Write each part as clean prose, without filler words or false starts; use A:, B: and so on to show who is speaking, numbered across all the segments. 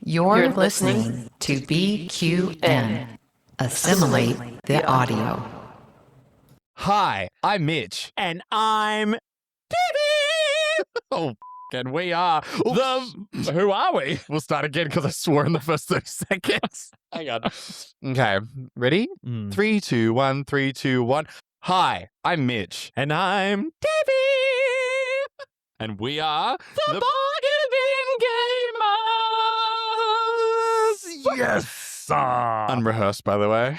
A: You're listening to BQN. Assimilate the audio.
B: Hi, I'm Mitch.
C: And I'm Davey.
B: Oh, and we are
C: Who are we?
B: We'll start again because I swore in the first 30 seconds.
C: Hang on.
B: Okay, ready? 3, 2, 1, 3, 2, 1. Hi, I'm Mitch.
C: And I'm Davey.
B: And we are
C: The Bargain Bin Gaymers.
B: Yes! Unrehearsed, by the way.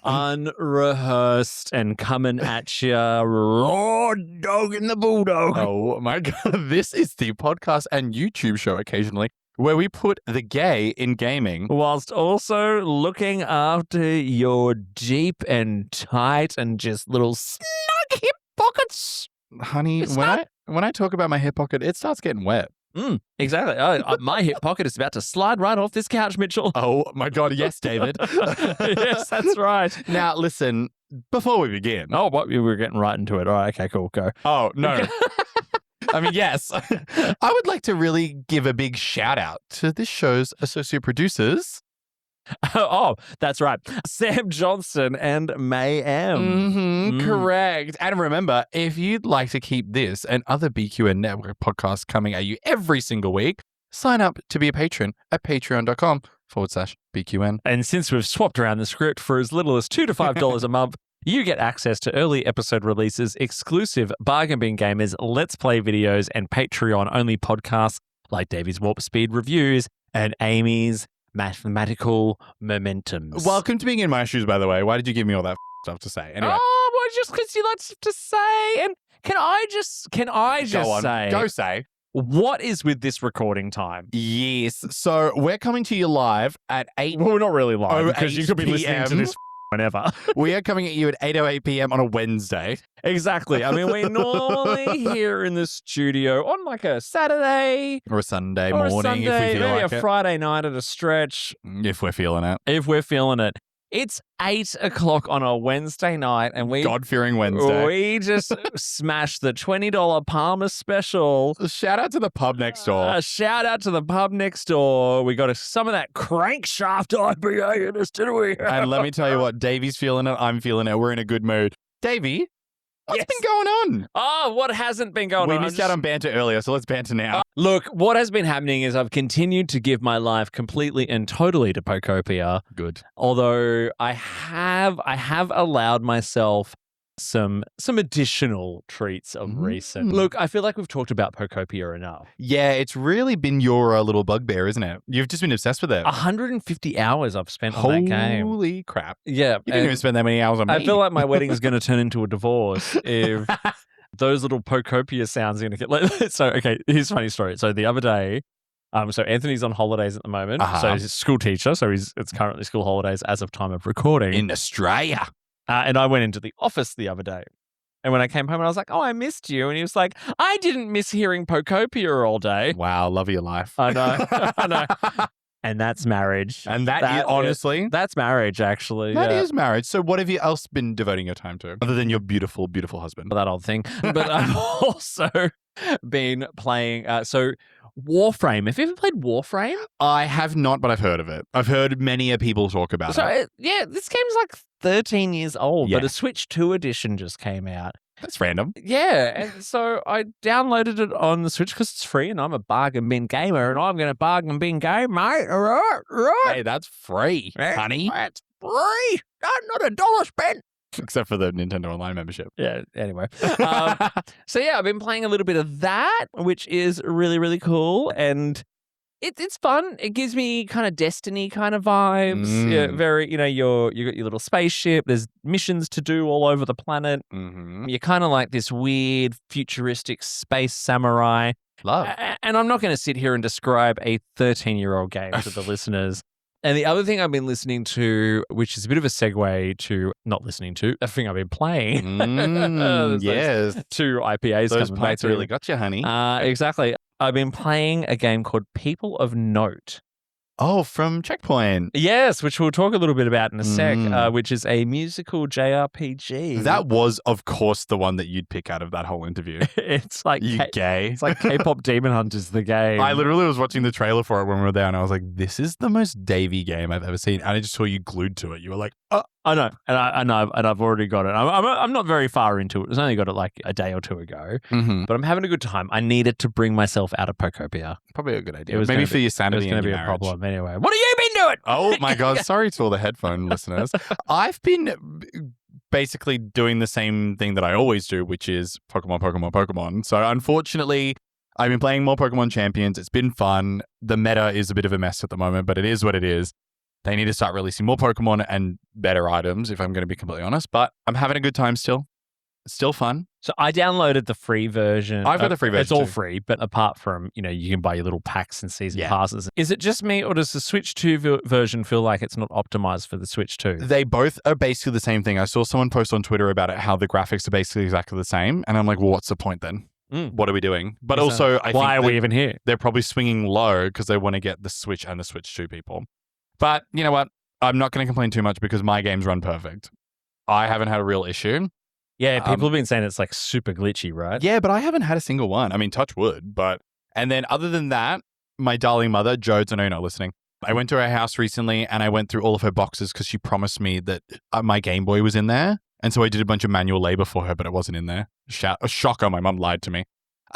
C: Unrehearsed and coming at you raw dog in the bulldog.
B: Oh my God. This is the podcast and YouTube show occasionally where we put the gay in gaming.
C: Whilst also looking after your deep and tight and just little snug hip pockets.
B: Honey, when I talk about my hip pocket, it starts getting wet.
C: Exactly. My hip pocket is about to slide right off this couch, Mitchell.
B: Oh my God, yes, David.
C: Yes, that's right.
B: Now, listen, before we begin.
C: Oh, what? We were getting right into it. All right, okay, cool, go.
B: Oh, no. I mean, yes. I would like to really give a big shout out to this show's associate producers.
C: Oh, that's right. Sam Johnson and May M.
B: Correct. And remember, if you'd like to keep this and other BQN Network podcasts coming at you every single week, sign up to be a patron at patreon.com/BQN.
C: And since we've swapped around the script for as little as $2 to $5 a month, you get access to early episode releases, exclusive Bargain Bin Gamers, Let's Play videos, and Patreon-only podcasts like Davey's Warp Speed reviews and Amy's Mathematical Momentums.
B: Welcome to being in my shoes, by the way. Why did you give me all that stuff to say? Anyway.
C: Oh, well, just because you like stuff to say. And can I just
B: Go say.
C: What is with this recording time?
B: Yes. So we're coming to you live at 8.
C: Well, we're not really live
B: 08
C: because you could be listening to this whenever.
B: We are coming at you at 8:08 p.m. on a Wednesday.
C: Exactly. I mean, we're normally here in the studio on like a Saturday
B: Or a Sunday
C: or
B: morning
C: a Sunday,
B: if we feel
C: maybe
B: like
C: a
B: it.
C: Friday night at a stretch
B: If we're feeling it.
C: if we're feeling it. It's 8 o'clock on a Wednesday night and
B: God-fearing Wednesday.
C: we just smashed the $20 Palmer special.
B: Shout out to the pub next door.
C: A shout out to the pub next door. We got some of that crankshaft IPA in us, didn't we?
B: And let me tell you what, Davey's feeling it. I'm feeling it. We're in a good mood. Davey, what's
C: Yes.
B: been going on?
C: Oh, what hasn't been going
B: We
C: on?
B: missed out on banter earlier, so let's banter now.
C: Look, what has been happening is I've continued to give my life completely and totally to Pokopia.
B: Good.
C: Although I have allowed myself some additional treats of recent. Look, I feel like we've talked about Pokopia enough.
B: Yeah, it's really been your little bugbear, isn't it? You've just been obsessed with it.
C: 150 hours I've spent on that game.
B: Holy crap.
C: Yeah.
B: You didn't even spend that many hours on me.
C: I feel like my wedding is going to turn into a divorce if those little Pokopia sounds are going to get. So, okay, here's a funny story. So the other day, so Anthony's on holidays at the moment. So he's a school teacher. So it's currently school holidays as of time of recording.
B: in Australia.
C: And I went into the office the other day. And when I came home, I was like, oh, I missed you. And he was like, I didn't miss hearing Pokopia all day.
B: Wow, love of your life.
C: I know. I know. And that's marriage.
B: And that is, honestly,
C: that's marriage, actually.
B: that is marriage. So what have you else been devoting your time to, other than your beautiful, beautiful husband?
C: That old thing. But I've also been playing, Warframe. Have you ever played Warframe?
B: I have not, but I've heard of it. I've heard many people talk about it.
C: Yeah, this game's like 13 years old,
B: Yeah.
C: but a Switch 2 edition just came out.
B: That's random.
C: Yeah, and so I downloaded it on the Switch because it's free and I'm a bargain bin gamer and I'm going to bargain bin game, mate. All right.
B: Hey, that's free, honey.
C: That's free. Not $1 spent.
B: Except for the Nintendo Online membership.
C: Yeah, anyway. So yeah, I've been playing a little bit of that, which is really, really cool. And it's fun. It gives me kind of Destiny kind of vibes. Yeah, very, you got your little spaceship. There's missions to do all over the planet.
B: Mm-hmm.
C: You're kind of like this weird futuristic space samurai.
B: Love.
C: And I'm not going to sit here and describe a 13-year-old game to the listeners. And the other thing I've been listening to, which is a bit of a segue to not listening to, a thing I've been playing.
B: Yes.
C: 2 IPAs
B: Those
C: coming back
B: pints
C: to
B: really got you, honey.
C: Exactly. I've been playing a game called People of Note.
B: Oh, from Checkpoint.
C: Yes, which we'll talk a little bit about in a sec, which is a musical JRPG.
B: That was, of course, the one that you'd pick out of that whole interview.
C: It's like
B: You gay.
C: It's like K-pop Demon Hunters, the game.
B: I literally was watching the trailer for it when we were there, and I was like, this is the most Davey game I've ever seen. And I just saw you glued to it. You were like, oh.
C: I know, and I've already got it. I'm not very far into it. I only got it like a day or two ago, but I'm having a good time. I needed to bring myself out of Pokopia.
B: Probably a good idea. Maybe for your sanity and your marriage.
C: It was going to be a problem anyway. What have you been doing?
B: Oh my God. Sorry to all the headphone listeners. I've been basically doing the same thing that I always do, which is Pokemon. So unfortunately, I've been playing more Pokemon Champions. It's been fun. The meta is a bit of a mess at the moment, but it is what it is. They need to start releasing more Pokemon and better items, if I'm going to be completely honest. But I'm having a good time still. It's still fun.
C: So I downloaded the free version.
B: I've got the free version.
C: It's all
B: too.
C: free, but apart from, you can buy your little packs and season passes. Is it just me, or does the Switch 2 version feel like it's not optimized for the Switch 2?
B: They both are basically the same thing. I saw someone post on Twitter about it, how the graphics are basically exactly the same. And I'm like, well, what's the point then? What are we doing? But also, I think
C: why are we even here?
B: They're probably swinging low because they want to get the Switch and the Switch 2 people. But you know what? I'm not going to complain too much because my games run perfect. I haven't had a real issue.
C: Yeah, people have been saying it's like super glitchy, right?
B: Yeah, but I haven't had a single one. I mean, touch wood. And then other than that, my darling mother, Jodes, I know you're not listening. I went to her house recently and I went through all of her boxes because she promised me that my Game Boy was in there. And so I did a bunch of manual labor for her, but it wasn't in there. Shocker, my mum lied to me.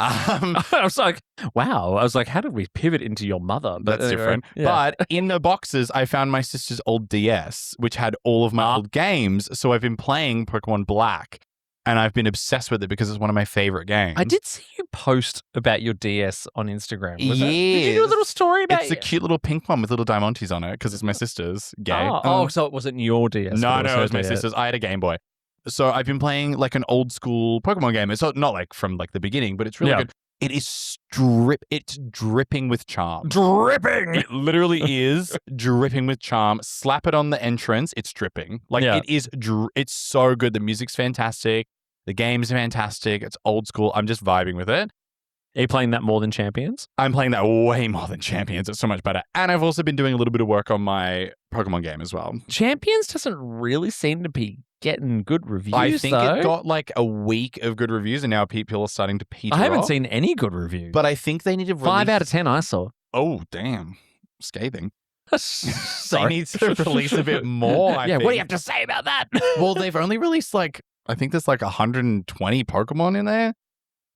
C: I was like, wow. I was like, how did we pivot into your mother?
B: But that's different. Yeah. But in the boxes, I found my sister's old DS, which had all of my old games. So I've been playing Pokemon Black, and I've been obsessed with it because it's one of my favorite games.
C: I did see you post about your DS on Instagram.
B: Did
C: you do a little story about it?
B: It's the cute little pink one with little Diamantes on it because it's my sister's. Gay.
C: So it wasn't your DS.
B: No, it was my sister's. I had a Game Boy. So I've been playing like an old school Pokemon game. It's not like from like the beginning, but it's really good. It is it's dripping with charm.
C: Dripping!
B: It literally is dripping with charm. Slap it on the entrance, it's dripping. Like it is, it's so good. The music's fantastic. The game's fantastic. It's old school. I'm just vibing with it.
C: Are you playing that more than Champions?
B: I'm playing that way more than Champions. It's so much better. And I've also been doing a little bit of work on my Pokemon game as well.
C: Champions doesn't really seem to be getting good reviews,
B: I think it got like a week of good reviews and now people are starting to peter off.
C: I haven't seen any good reviews.
B: But I think they need to release...
C: 5 out of 10 I saw.
B: Oh, damn. Scathing.
C: They
B: need to release a bit more, I think.
C: What do you have to say about that?
B: Well, they've only released like, I think there's like 120 Pokemon in there.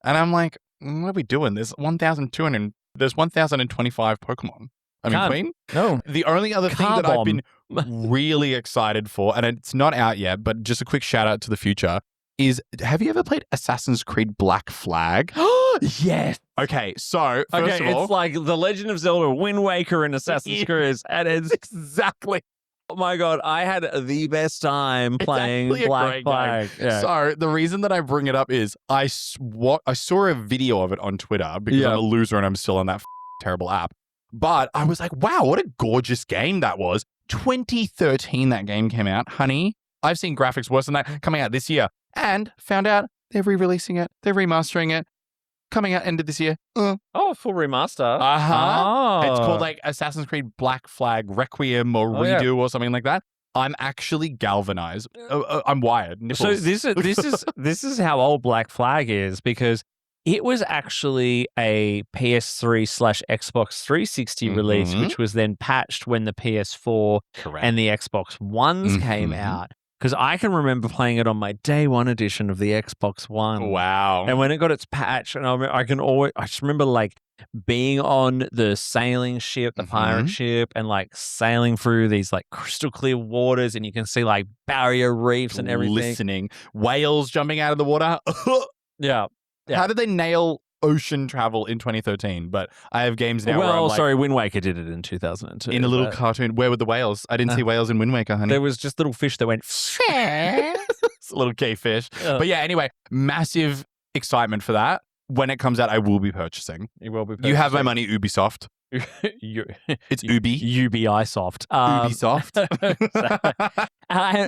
B: And I'm like, what are we doing? There's 1,025 Pokemon. I mean, Queen?
C: No.
B: The only other thing that I've been really excited for, and it's not out yet, but just a quick shout out to the future, is have you ever played Assassin's Creed Black Flag?
C: Yes.
B: Okay, so first of all,
C: it's like The Legend of Zelda, Wind Waker, and Assassin's Creed, and it's
B: exactly.
C: Oh my God, I had the best time playing Black Flag.
B: Yeah. So the reason that I bring it up is I saw a video of it on Twitter because I'm a loser and I'm still on that terrible app. But I was like, wow, what a gorgeous game that was. 2013 that game came out. Honey, I've seen graphics worse than that coming out this year. And found out they're re-releasing it. They're remastering it. Coming out end of this year.
C: Oh, full remaster.
B: Oh. It's called like Assassin's Creed Black Flag Requiem or Redo or something like that. I'm actually galvanized. I'm wired. Nipples.
C: So this is how old Black Flag is, because it was actually a PS3/Xbox 360 release, which was then patched when the PS4 and the Xbox Ones came out. Because I can remember playing it on my day one edition of the Xbox One.
B: Wow.
C: And when it got its patch, and I just remember like being on the sailing ship, the pirate ship, and like sailing through these like crystal clear waters, and you can see like barrier reefs and everything.
B: Listening. Whales jumping out of the water.
C: Yeah.
B: How did they nail ocean travel in 2013? But I have games now where I'm like,
C: Wind Waker did it in 2002.
B: In a little cartoon. Where were the whales? I didn't see whales in Wind Waker, honey.
C: There was just little fish that went...
B: It's a little key fish. But yeah, anyway, massive excitement for that. When it comes out, I will be purchasing.
C: You will be purchasing.
B: You have my money, Ubisoft. It's Ubi.
C: Ubisoft.
B: Ubisoft.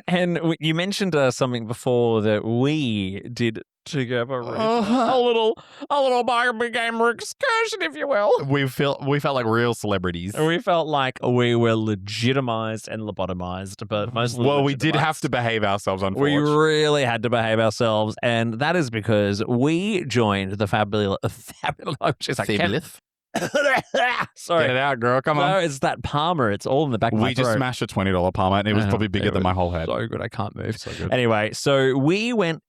C: And you mentioned something before that we did together. A little Bargain Bin Gamer excursion, if you will.
B: We felt like real celebrities.
C: We felt like we were legitimized and lobotomized, but mostly
B: we did have to behave ourselves, unfortunately.
C: We really had to behave ourselves, and that is because we joined the fabulous. Sorry.
B: Get it out, girl. Come on.
C: No, it's that Palmer. It's all in the back of my
B: We just
C: throat.
B: smashed a $20 Palmer, and it was probably bigger than my whole head.
C: So good, I can't move.
B: So good.
C: Anyway, so we went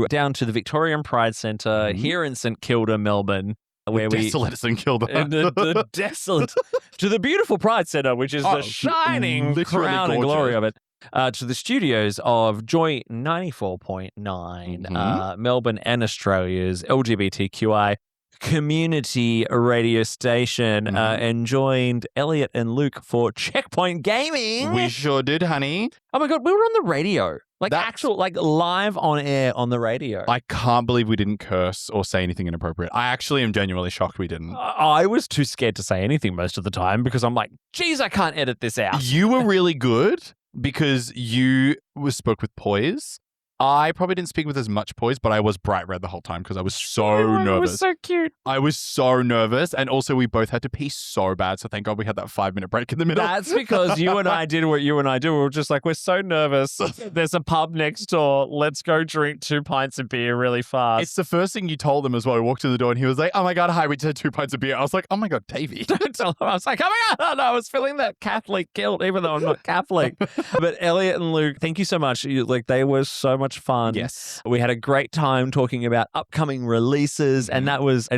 C: down to the Victorian Pride Centre here in St Kilda, Melbourne, where
B: desolate St Kilda.
C: the desolate to the beautiful Pride Centre, which is the shining crown and glory of it. To the studios of Joy 94.9, Melbourne and Australia's LGBTQI community radio station, and joined Elliot and Luke for Checkpoint Gaming.
B: We sure did, honey.
C: Oh my God, we were on the radio. Live on air on the radio.
B: I can't believe we didn't curse or say anything inappropriate. I actually am genuinely shocked we didn't.
C: I was too scared to say anything most of the time because I'm like, geez, I can't edit this out.
B: You were really good because you spoke with poise. I probably didn't speak with as much poise, but I was bright red the whole time because I was so nervous.
C: It was so cute.
B: I was so nervous. And also we both had to pee so bad. So thank God we had that 5-minute break in the middle.
C: That's because you and I did what you and I do. We were just like, we're so nervous. There's a pub next door. Let's go drink 2 pints of beer really fast.
B: It's the first thing you told him as well. We walked in the door and he was like, oh my God, hi, we just had 2 pints of beer. I was like, oh my God, Davey.
C: Don't tell him. I was like, oh my God. No, I was feeling that Catholic guilt, even though I'm not Catholic. But Elliot and Luke, thank you so much. They were so much fun.
B: Yes.
C: We had a great time talking about upcoming releases, and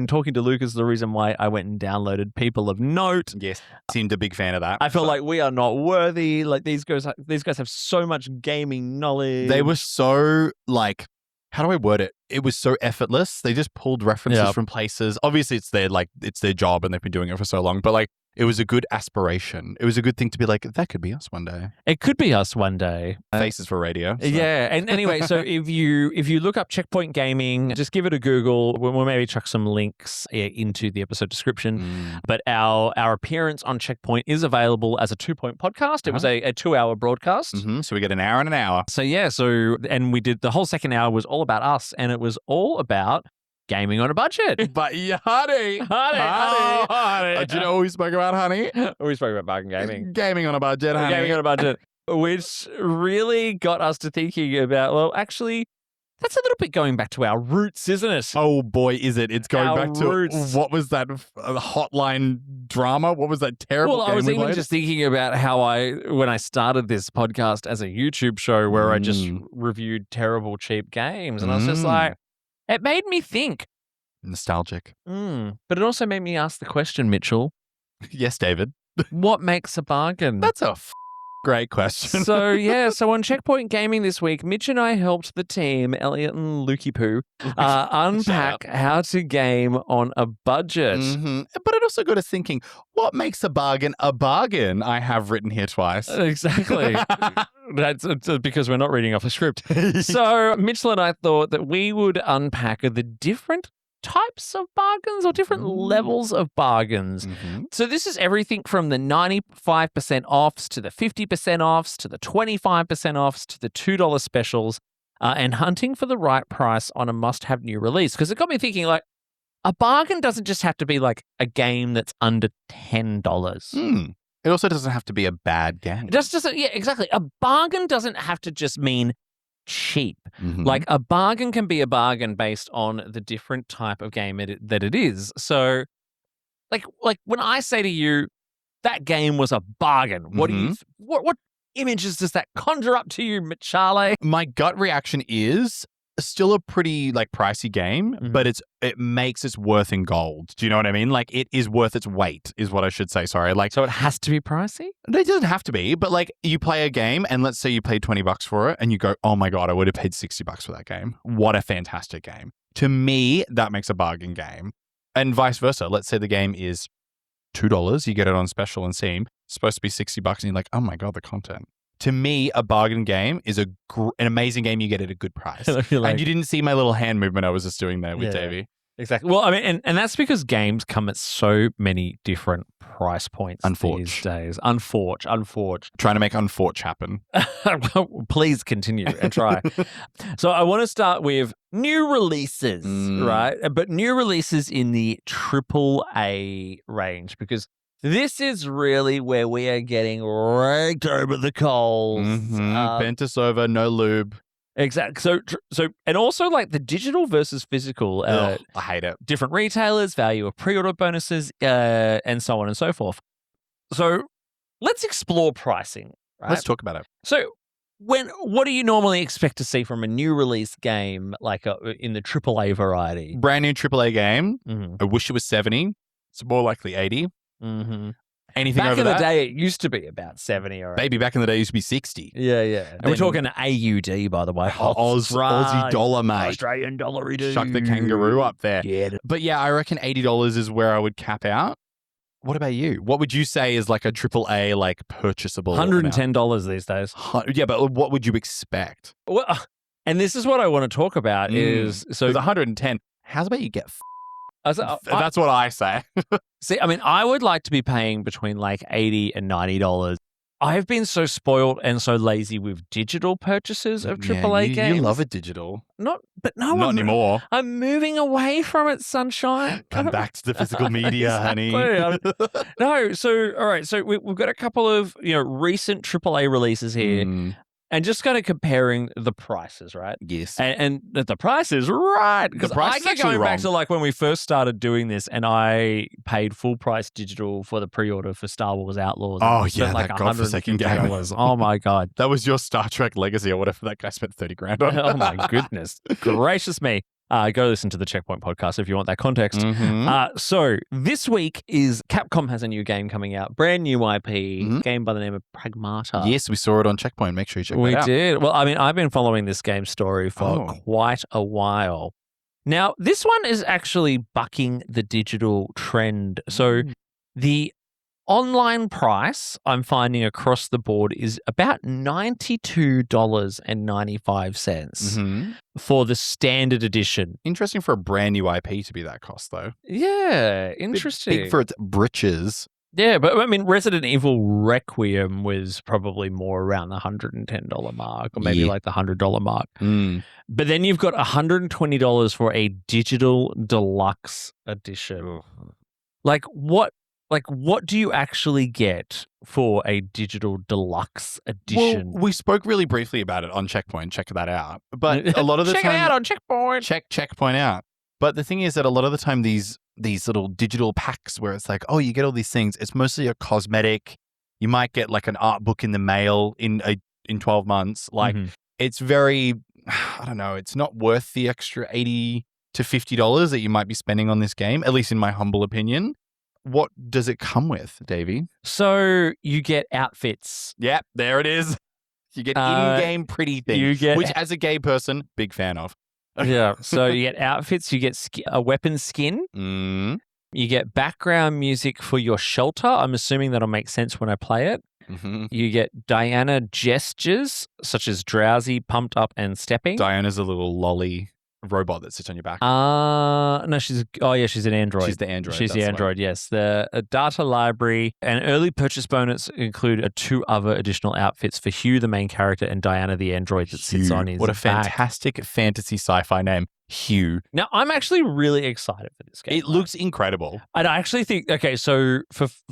C: talking to Luke is the reason why I went and downloaded People of Note.
B: Yes, seemed a big fan of that.
C: I felt like we are not worthy. Like these guys have so much gaming knowledge.
B: They were so how do I word it? It was so effortless. They just pulled references from places. Obviously, it's their job, and they've been doing it for so long. But it was a good aspiration. It was a good thing to be like, that could be us one day.
C: It could be us one day.
B: Faces for radio. So.
C: Yeah. And anyway, so if you look up Checkpoint Gaming, just give it a Google. We'll maybe chuck some links into the episode description. But our appearance on Checkpoint is available as a 2-point podcast. It was a 2-hour broadcast.
B: So we get an hour and an hour.
C: So yeah. And we did the whole second hour was all about us, and it was all about gaming on a budget.
B: But yeah, honey.
C: Do
B: you know what we spoke about, honey?
C: We spoke about Bargain Gaming.
B: Gaming on a budget, honey.
C: Gaming on a budget, which really got us to thinking about, well, actually, that's a little bit going back to our roots, isn't it?
B: Oh boy, is it. It's going back to
C: roots.
B: What was that hotline drama? What was that terrible game
C: I was
B: we
C: even
B: played?
C: just thinking about how when I started this podcast as a YouTube show where I just reviewed terrible, cheap games. And I was just like, it made me think.
B: Nostalgic.
C: But it also made me ask the question, Mitchell.
B: Yes, David.
C: What makes a bargain?
B: That's a great question.
C: So on Checkpoint Gaming this week, Mitch and I helped the team, Elliot and Lukey Poo, unpack how to game on a budget.
B: But it also got us thinking, what makes a bargain a bargain? I have written here twice.
C: Exactly. That's because we're not reading off a script. So Mitchell and I thought that we would unpack the different types of bargains or different levels of bargains. So this is everything from the 95% offs to the 50% offs to the 25% offs to the $2 specials, and hunting for the right price on a must-have new release. Because it got me thinking, a bargain doesn't just have to be a game that's under $10.
B: It also doesn't have to be a bad game.
C: Yeah, exactly. A bargain doesn't have to just mean cheap. A bargain can be a bargain based on the different type of game that it is. So when I say to you that game was a bargain, what do you what images does that conjure up to you, Charlie?
B: My gut reaction is still a pretty pricey game, but it makes its worth in gold. Do you know what I mean? It is worth its weight is what I should say. Sorry.
C: So it has to be pricey?
B: It doesn't have to be, but you play a game and let's say you paid $20 for it and you go, oh my God, I would have paid $60 for that game. What a fantastic game. To me, that makes a bargain game. And vice versa. Let's say the game is $2, you get it on special and Steam, it's supposed to be $60 and you're like, oh my God, the content. To me, a bargain game is an amazing game you get at a good price. And you didn't see my little hand movement I was just doing there with Davey.
C: Exactly. Well, I mean, and that's because games come at so many different price points these days. Unforge.
B: Trying to make unforge happen.
C: Please continue and try. So I want to start with new releases, right? But new releases in the AAA range, because this is really where we are getting raked over the coals.
B: Bent us over, no lube.
C: Exactly. So, and also like the digital versus physical.
B: I hate it.
C: Different retailers, value of pre-order bonuses, and so on and so forth. So, let's explore pricing. Right?
B: Let's talk about it.
C: So, what do you normally expect to see from a new release game, like in the AAA variety?
B: Brand new AAA game. I wish it was 70. It's more likely 80. Anything
C: back
B: over
C: in
B: that?
C: the day, it used to be about 70 or 80.
B: Baby, back in the day, it used to be 60.
C: Yeah. And we're talking AUD, by the way.
B: Aussie dollar, mate.
C: Australian dollar, dude.
B: Chuck the kangaroo up there.
C: Yeah.
B: But yeah, I reckon $80 is where I would cap out. What about you? What would you say is like a AAA, like purchasable
C: $110 these days.
B: Yeah, but what would you expect?
C: Well, and this is what I want to talk about is... So
B: with 110, how's about you get
C: that's
B: what I say.
C: See, I mean, I would like to be paying between like $80 and $90. I've been so spoiled and so lazy with digital purchases of AAA games.
B: You love it digital.
C: Not
B: anymore.
C: I'm moving away from it, sunshine.
B: Come back to the physical media, honey.
C: No, so all right, so we've got a couple of recent AAA releases here. And just kind of comparing the prices, right?
B: Yes.
C: And the price is right. Because I keep going back to like when we first started doing this and I paid full price digital for the pre-order for Star Wars Outlaws.
B: Oh, yeah,
C: like
B: that godforsaken game.
C: Oh, my God.
B: That was your Star Trek Legacy or whatever that guy spent $30,000 on.
C: Oh, my goodness. Gracious me. Go listen to the Checkpoint podcast if you want that context. So this week is Capcom has a new game coming out, brand new IP, game by the name of Pragmata.
B: Yes, we saw it on Checkpoint. Make sure you check that out.
C: We did. Well, I mean, I've been following this game's story for quite a while. Now, this one is actually bucking the digital trend. So the online price I'm finding across the board is about $92.95 for the standard edition.
B: Interesting for a brand new IP to be that cost, though.
C: Yeah, interesting.
B: Big for its britches.
C: Yeah, but I mean, Resident Evil Requiem was probably more around the $110 mark, or maybe like the $100 mark. But then you've got $120 for a digital deluxe edition. What do you actually get for a digital deluxe edition?
B: Well, we spoke really briefly about it on Checkpoint. Check that out. But a lot of the
C: time,
B: check
C: it out on Checkpoint.
B: Checkpoint out. But the thing is that a lot of the time these little digital packs where it's like, oh, you get all these things. It's mostly a cosmetic. You might get like an art book in the mail in 12 months. Like it's very, I don't know. It's not worth the extra $80 to $50 that you might be spending on this game. At least in my humble opinion. What does it come with, Davey?
C: So you get outfits.
B: Yep, there it is. You get in-game pretty things, which as a gay person, big fan of.
C: Yeah, so you get outfits, you get a weapon skin, you get background music for your shelter. I'm assuming that'll make sense when I play it. You get Diana gestures, such as drowsy, pumped up, and stepping.
B: Diana's a little lolly robot that sits on your back.
C: No, she's an android.
B: She's the android.
C: She's the android, yes. The data library and early purchase bonus include 2 other additional outfits for Hugh, the main character, and Diana, the android that sits on his back.
B: What a fantastic fantasy sci-fi name, Hugh.
C: Now, I'm actually really excited for this game.
B: It looks incredible.
C: And I actually think, so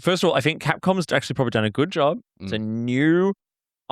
C: first of all, I think Capcom's actually probably done a good job. It's a new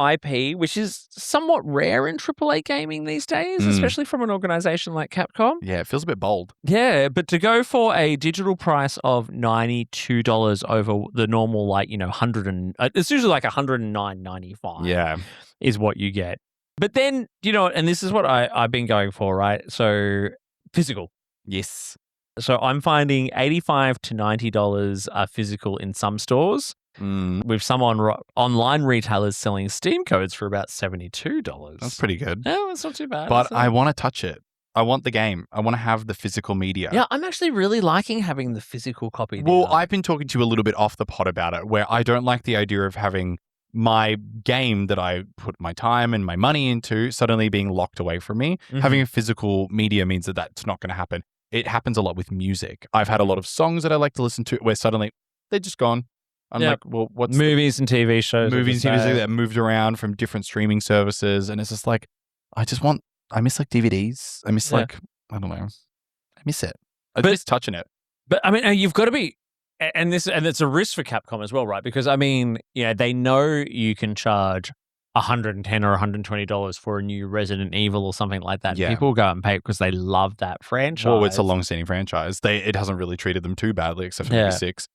C: IP, which is somewhat rare in AAA gaming these days, especially from an organization like Capcom.
B: Yeah, it feels a bit bold.
C: Yeah, but to go for a digital price of $92 over the normal, like, it's usually like $109.95.
B: Yeah,
C: is what you get. But then, and this is what I've been going for, right? So physical.
B: Yes.
C: So I'm finding $85 to $90 are physical in some stores. With some online retailers selling Steam codes for about $72.
B: That's pretty good.
C: No, it's not too bad.
B: But I want to touch it. I want the game. I want to have the physical media.
C: Yeah, I'm actually really liking having the physical copy.
B: Well, I've been talking to you a little bit off the pod about it, where I don't like the idea of having my game that I put my time and my money into suddenly being locked away from me. Having a physical media means that that's not going to happen. It happens a lot with music. I've had a lot of songs that I like to listen to where suddenly they're just gone. I'm like, well, what's
C: movies and TV shows?
B: Movies and TV shows that moved around from different streaming services. And it's just like, I miss like DVDs. I miss like, I don't know. I miss it. I miss touching it.
C: But I mean, you've got to be, and it's a risk for Capcom as well, right? Because I mean, they know you can charge $110 or $120 for a new Resident Evil or something like that.
B: Yeah.
C: People go out and pay because they love that franchise.
B: Well, it's a long-standing franchise. It hasn't really treated them too badly, except for maybe 6.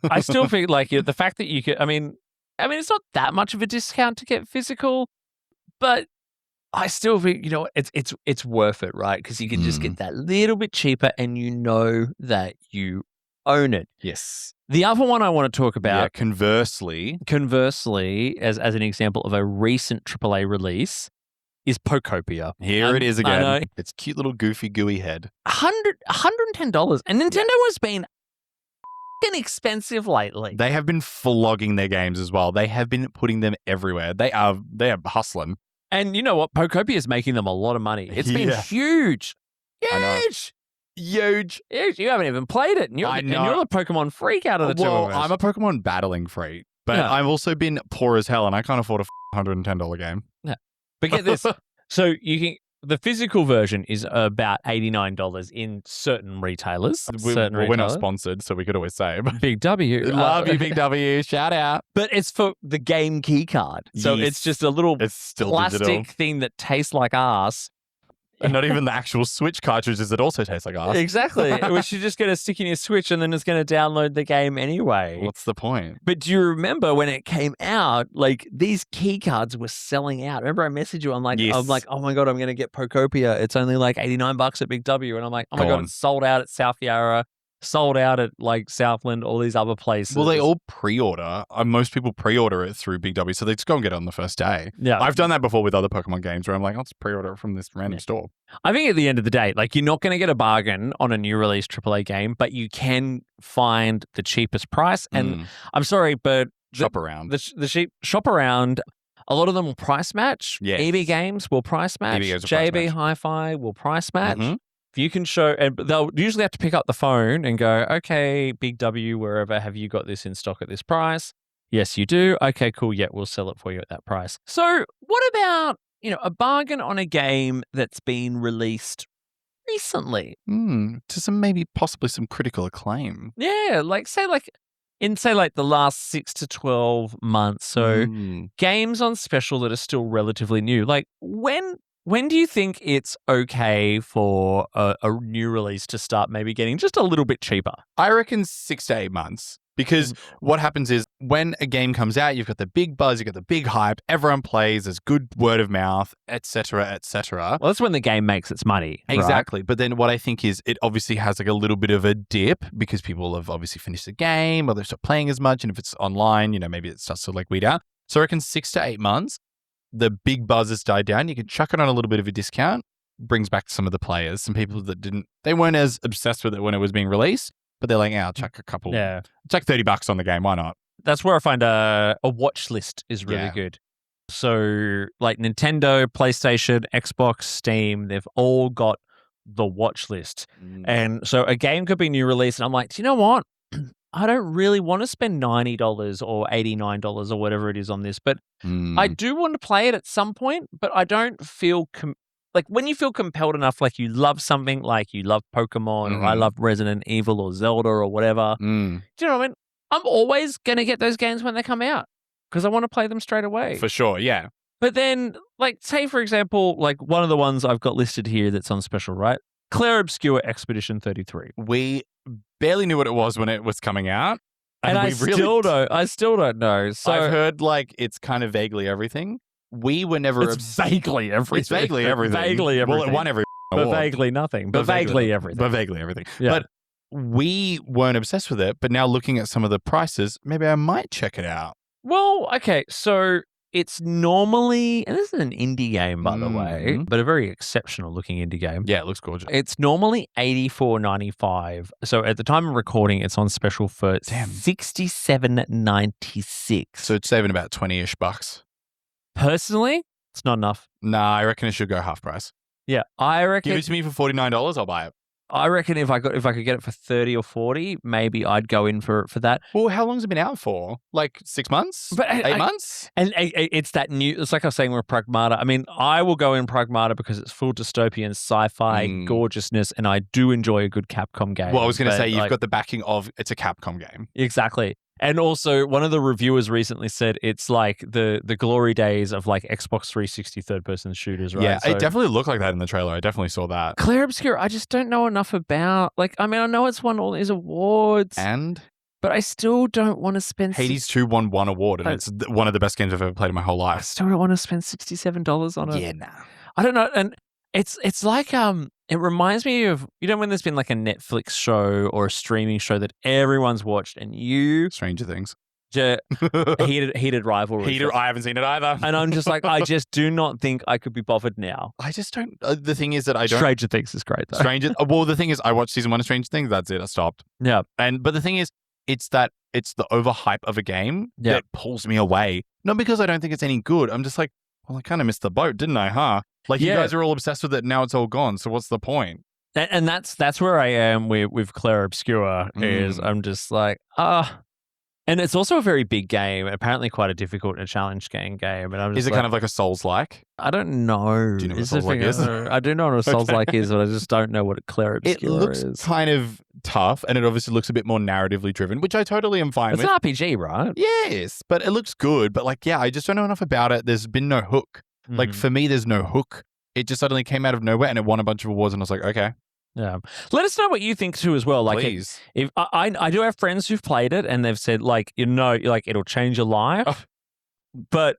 C: I still think like the fact that you could, I mean, it's not that much of a discount to get physical, but I still think, it's worth it, right? Because you can just get that little bit cheaper and you know that you own it.
B: Yes.
C: The other one I want to talk about.
B: Conversely,
C: as an example of a recent AAA release, is Pokopia.
B: Here it is again. It's cute little goofy gooey head.
C: $110. And Nintendo has been expensive lately.
B: They have been flogging their games as well. They have been putting them everywhere. They are hustling.
C: And you know what? Pokopia is making them a lot of money. It's been huge. Huge. You haven't even played it. And you're the Pokemon freak out of the two of us.
B: I'm a Pokemon battling freak, but I've also been poor as hell and I can't afford a $110 game.
C: Yeah. But get this. So the physical version is about $89 in certain retailers.
B: We're not sponsored, so we could always say.
C: Big W.
B: Love you, Big W. Shout out.
C: But it's for the game key card. So it's just a little plastic
B: digital
C: thing that tastes like ass.
B: And not even the actual Switch cartridges that also taste like ass.
C: Exactly. Which you're just going to stick in your Switch and then it's going to download the game anyway.
B: What's the point?
C: But do you remember when it came out, like these key cards were selling out? Remember I messaged you, I'm like, oh my God, I'm going to get Pokopia. It's only like $89 at Big W. And I'm like, oh my God, it's sold out at South Yarra. Sold out at like Southland, all these other places.
B: Well, they all pre-order. Most people pre-order it through Big W, so they just go and get it on the first day.
C: Yeah,
B: I've done that before with other Pokemon games where I'm like, I'll just pre-order it from this random store.
C: I think at the end of the day, like you're not going to get a bargain on a new release AAA game, but you can find the cheapest price. And I'm sorry, but
B: shop around.
C: Shop around. A lot of them will price match.
B: Yes.
C: EB Games will price match. JB Hi-Fi will price match.
B: Mm-hmm.
C: You can show, and they'll usually have to pick up the phone and go, okay, Big W, wherever, have you got this in stock at this price? Yes, you do. Okay, cool. Yeah, we'll sell it for you at that price. So what about, a bargain on a game that's been released recently?
B: To possibly some critical acclaim.
C: Yeah, in the last 6 to 12 months. So games on special that are still relatively new. Like when do you think it's okay for a new release to start maybe getting just a little bit cheaper?
B: I reckon 6 to 8 months. Because what happens is when a game comes out, you've got the big buzz, you've got the big hype, everyone plays, there's good word of mouth, etc., etc.
C: Well, that's when the game makes its money.
B: Exactly.
C: Right?
B: But then what I think is it obviously has like a little bit of a dip because people have obviously finished the game or they've stopped playing as much. And if it's online, maybe it starts to like weed out. So I reckon 6 to 8 months. The big buzz has died down. You can chuck it on a little bit of a discount, brings back some of the players, some people that they weren't as obsessed with it when it was being released, but they're like, I'll chuck a couple, chuck $30 on the game. Why not?
C: That's where I find a watch list is really good. So like Nintendo, PlayStation, Xbox, Steam, they've all got the watch list. And so a game could be new release and I'm like, do you know what? I don't really want to spend $90 or $89 or whatever it is on this, but I do want to play it at some point, but I don't feel like when you feel compelled enough, like you love something, like you love Pokemon or I love Resident Evil or Zelda or whatever. Do you know what I mean? I'm always going to get those games when they come out because I want to play them straight away.
B: For sure, yeah.
C: But then, like, say, for example, like one of the ones I've got listed here that's on special, right? Clair Obscure Expedition 33.
B: We barely knew what it was when it was coming out.
C: And I still don't know. So
B: I've heard like it's kind of vaguely everything. We were never...
C: It's vaguely everything.
B: It's vaguely everything.
C: Vaguely everything.
B: Well, it won every
C: award. But vaguely nothing. But vaguely everything.
B: But vaguely everything.
C: Yeah.
B: But we weren't obsessed with it. But now looking at some of the prices, maybe I might check it out.
C: Well, okay. So it's normally, and this is an indie game, by the way, but a very exceptional looking indie game.
B: Yeah, it looks gorgeous.
C: It's normally $84.95. So at the time of recording, it's on special for $67.96.
B: So it's saving about 20-ish bucks.
C: Personally, it's not enough.
B: Nah, I reckon it should go half price.
C: Yeah, I reckon.
B: Give it to me for $49, I'll buy it.
C: I reckon if I could get it for 30 or 40, maybe I'd go in for that.
B: Well, how long's it been out for? Like 6 months?
C: But
B: 8 months?
C: And it's that new. It's like I was saying with Pragmata. I mean, I will go in Pragmata because it's full dystopian sci-fi gorgeousness, and I do enjoy a good Capcom game.
B: Well, I was going to say you've got the backing of it's a Capcom game.
C: Exactly. And also, one of the reviewers recently said it's like the glory days of like Xbox 360 third-person shooters, right?
B: Yeah,
C: So,
B: it definitely looked like that in the trailer. I definitely saw that.
C: Clair Obscure, I just don't know enough about. Like, I mean, I know it's won all these awards,
B: And
C: but I still don't want to spend.
B: Hades 2 won one award, and it's one of the best games I've ever played in my whole
C: I
B: life.
C: still don't want to spend $67 on it.
B: Yeah, nah.
C: I don't know, and it's like it reminds me of when there's been like a Netflix show or a streaming show that everyone's watched, and you
B: Stranger Things.
C: heated rivalry.
B: I haven't seen it either.
C: And I'm just like, I just do not think I could be bothered now.
B: I just don't. The thing is that I don't.
C: Stranger Things is great though.
B: Well, the thing is, I watched season 1 of Stranger Things. That's it. I stopped.
C: Yeah.
B: But the thing is, it's the overhype of a game
C: Yeah.
B: that pulls me away. Not because I don't think it's any good. I'm just like, well, I kind of missed the boat, didn't I? Huh? Like you guys are all obsessed with it. Now it's all gone. So what's the point?
C: And that's where I am with Clair Obscure. Is I'm just like and it's also a very big game. Apparently, quite a difficult and challenge game. And I'm just
B: Is it kind of like a Souls-like?
C: I don't know.
B: Do you know what Souls-like is?
C: I do know what a Souls-like is, but I just don't know what a Clair Obscure is.
B: It looks kind of tough, and it obviously looks a bit more narratively driven, which I totally am fine
C: It's
B: with.
C: an RPG, right?
B: Yes, but it looks good. But like, yeah, I just don't know enough about it. There's been no hook. Like for me, there's no hook. It just suddenly came out of nowhere, and it won a bunch of awards, and I was like, okay.
C: Yeah. Let us know what you think too as well. Like,
B: Please.
C: if I do have friends who've played it and they've said like, like it'll change your life,
B: Oh.
C: but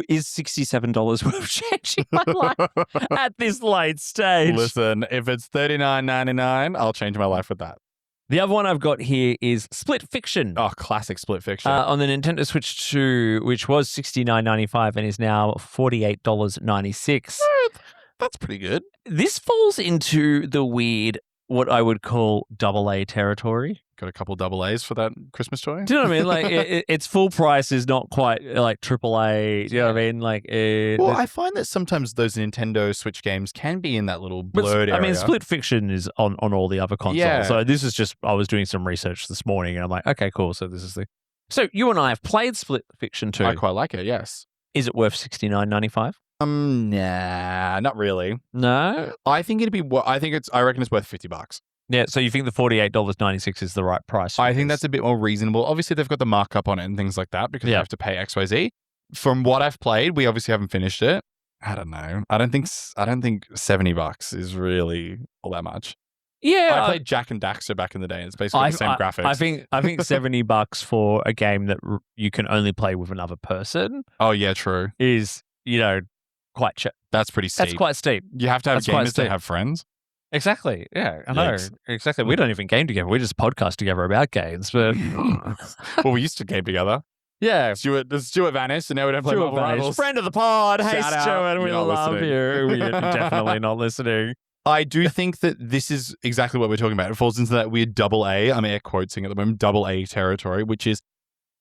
C: is $67 worth changing my life at this late stage?
B: Listen, if it's $39.99, I'll change my life with that.
C: The other one I've got here is Split Fiction.
B: Oh, classic Split Fiction.
C: On the Nintendo Switch 2, which was $69.95 and is now $48.96.
B: That's pretty good.
C: This falls into the weird, what I would call AA territory.
B: Got a couple double A's for that Christmas toy.
C: Do you know what I mean? Like, its full price is not quite like AAA. Do you know what I mean? Like,
B: well, I find that sometimes those Nintendo Switch games can be in that little blurred area.
C: I mean, Split Fiction is on all the other consoles.
B: Yeah.
C: So this is just, I was doing some research this morning and I'm like, okay, cool. So this is the. So you and I have played Split Fiction too.
B: I quite like it, yes.
C: Is it worth $69.95?
B: Nah, not really.
C: No.
B: I think it'd be. I reckon it's worth $50.
C: Yeah. So you think the $48.96 is the right price?
B: I think that's a bit more reasonable. Obviously, they've got the markup on it and things like that because you have to pay XYZ. From what I've played, we obviously haven't finished it. I don't know. I don't think $70 is really all that much.
C: Yeah,
B: I played Jack and Daxter back in the day. And it's basically the same graphics.
C: I think $70 for a game that you can only play with another person.
B: Oh yeah, true.
C: Is quite cheap.
B: That's pretty steep.
C: That's quite steep.
B: You have to have
C: That's
B: gamers to have friends.
C: Exactly. Yeah, I know.
B: Yikes.
C: Exactly. We don't even game together. We just podcast together about games. But
B: Well, we used to game together.
C: yeah,
B: Stuart vanished, and now we don't play
C: Stuart
B: Marvel
C: Vanish,
B: Rivals.
C: friend of the pod. Hey,
B: Shout out.
C: Stuart, we
B: You're not
C: love
B: listening.
C: you. You're definitely not listening.
B: I do think that this is exactly what we're talking about. It falls into that weird AA, I'm air quoting at the moment, AA territory, which is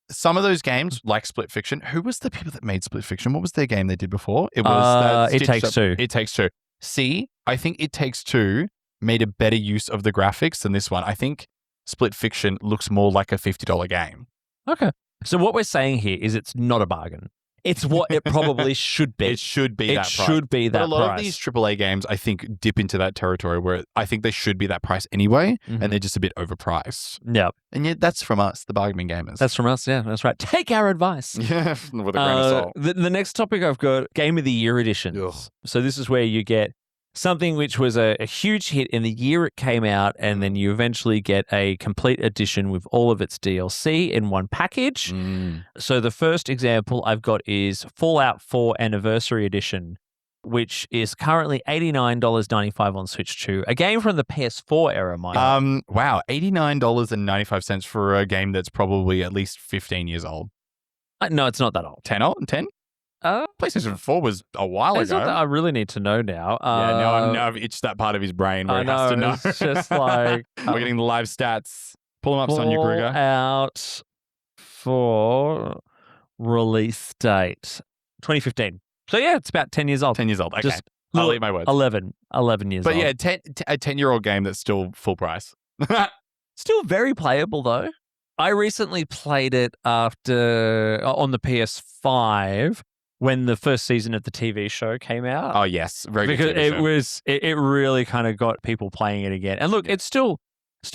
B: some of those games like Split Fiction. Who was the people that made Split Fiction? What was their game they did before? It was
C: It Takes Two.
B: It Takes Two. See, I think It Takes Two made a better use of the graphics than this one. I think Split Fiction looks more like a $50 game.
C: Okay. So what we're saying here is it's not a bargain. It's what it probably should be.
B: It should be that price.
C: It should be that
B: But a lot
C: price.
B: of these AAA games, I think, dip into that territory where I think they should be that price anyway, and they're just a bit overpriced.
C: Yeah.
B: And yet that's from us, the Bargain Bin Gamers.
C: That's from us. Yeah, that's right. Take our advice.
B: Yeah, with a grain of salt.
C: The next topic I've got, Game of the Year edition.
B: Ugh.
C: So this is where you get something which was a huge hit in the year it came out, and then you eventually get a complete edition with all of its DLC in one package. So the first example I've got is Fallout 4 Anniversary Edition, which is currently $89.95 on Switch 2. A game from the PS4 era, Mike.
B: Wow, $89.95 for a game that's probably at least 15 years old.
C: No, it's not that old.
B: 10 old? 10? PlayStation 4 was a while
C: It's
B: ago.
C: not that I really need to know now.
B: Yeah, now I've itched that part of his brain where
C: I
B: he has to know.
C: It's just like
B: We're getting the live stats. Pull them up, Sonia Kruger.
C: Fallout 4 release date 2015. So yeah, it's about 10 years old.
B: 10 years old. Okay.
C: Just
B: I'll eat my words.
C: 11 years
B: But
C: old.
B: yeah, a 10-year-old game that's still full price.
C: Still very playable though. I recently played it on the PS5 when the first season of the TV show came out.
B: Oh yes, very good
C: Because
B: TV show.
C: it really kind of got people playing it again. And look, it's still